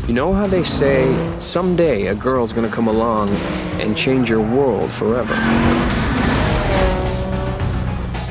You know how they say, someday a girl's gonna come along and change your world forever?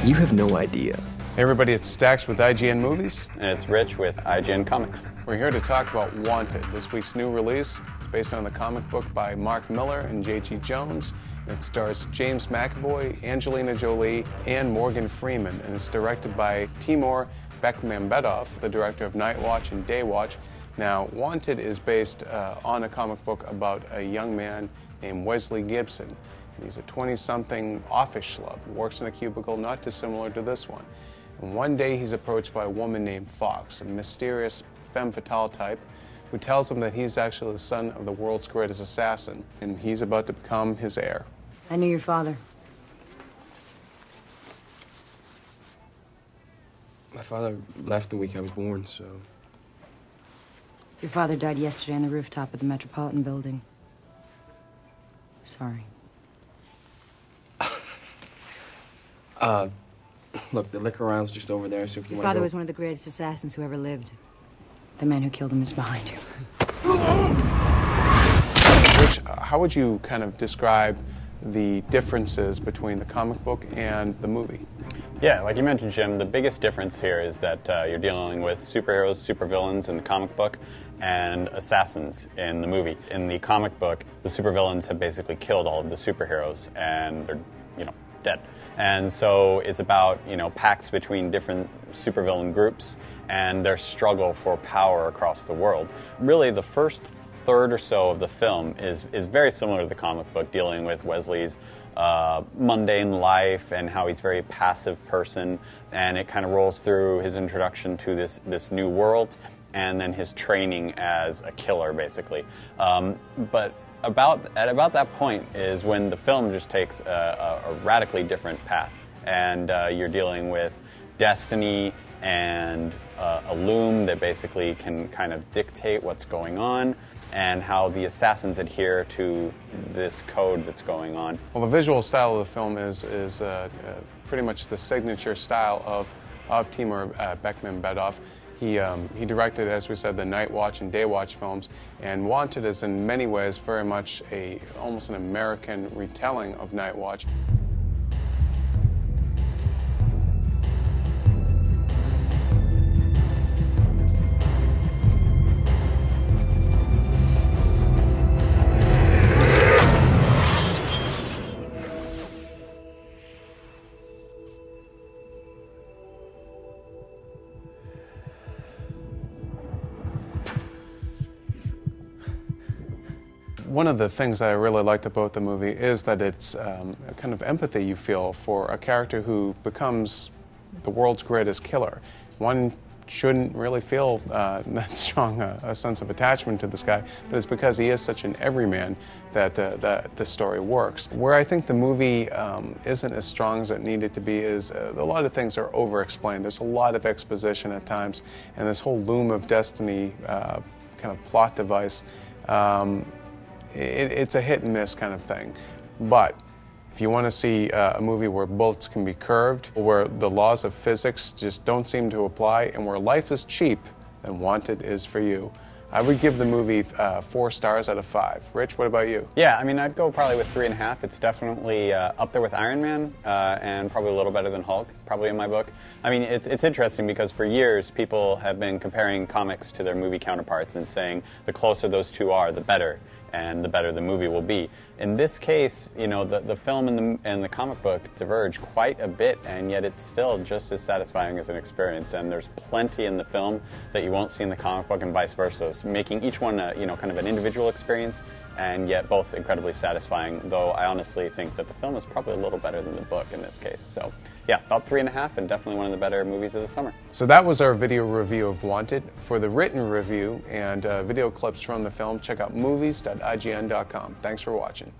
You have no idea. Hey everybody, it's Stax with IGN Movies. And it's Rich with IGN Comics. We're here to talk about Wanted, this week's new release. It's based on the comic book by Mark Millar and J.G. Jones. It stars James McAvoy, Angelina Jolie, and Morgan Freeman, and it's directed by Timur Bekmambetov, the director of Night Watch and Day Watch. Now, Wanted is based on a comic book about a young man named Wesley Gibson. He's a 20-something office schlub who works in a cubicle not dissimilar to this one. And one day he's approached by a woman named Fox, a mysterious femme fatale type, who tells him that he's actually the son of the world's greatest assassin, and he's about to become his heir. I knew your father. My father left the week I was born, so... Your father died yesterday on the rooftop of the Metropolitan Building. Sorry. Look, the liquor round's just over there, so if you Your want to father go... was one of the greatest assassins who ever lived. The man who killed him is behind you. Rich, how would you kind of describe the differences between the comic book and the movie? Yeah, like you mentioned, Jim, the biggest difference here is that you're dealing with superheroes, supervillains in the comic book, and assassins in the movie. In the comic book, the supervillains have basically killed all of the superheroes, and they're, dead. And so it's about, pacts between different supervillain groups and their struggle for power across the world. Really, the first third or so of the film is very similar to the comic book, dealing with Wesley's mundane life and how he's a very passive person, and it kind of rolls through his introduction to this new world and then his training as a killer, basically. But at about that point is when the film just takes a radically different path, and you're dealing with destiny and a loom that basically can kind of dictate what's going on, and how the assassins adhere to this code that's going on. Well, the visual style of the film is pretty much the signature style of Timur Bekmambetov. He directed, as we said, the Night Watch and Day Watch films, and Wanted is in many ways very much almost an American retelling of Night Watch. One of the things that I really liked about the movie is that it's a kind of empathy you feel for a character who becomes the world's greatest killer. One shouldn't really feel that strong a sense of attachment to this guy, but it's because he is such an everyman that the story works. Where I think the movie isn't as strong as it needed to be is a lot of things are over-explained. There's a lot of exposition at times, and this whole loom of destiny kind of plot device, it's a hit and miss kind of thing. But if you want to see a movie where bullets can be curved, where the laws of physics just don't seem to apply, and where life is cheap, then Wanted is for you. I would give the movie 4 stars out of 5. Rich, what about you? Yeah, I mean, I'd go probably with 3.5. It's definitely up there with Iron Man, and probably a little better than Hulk, probably in my book. I mean, it's interesting because for years people have been comparing comics to their movie counterparts and saying the closer those two are, the better, and the better the movie will be. In this case, the film and the comic book diverge quite a bit, and yet it's still just as satisfying as an experience. And there's plenty in the film that you won't see in the comic book, and vice versa, so making each one kind of an individual experience, and yet both incredibly satisfying. Though I honestly think that the film is probably a little better than the book in this case. So yeah, about 3.5, and definitely one of the better movies of the summer. So that was our video review of Wanted. For the written review and video clips from the film, check out movies.ign.com. Thanks for watching.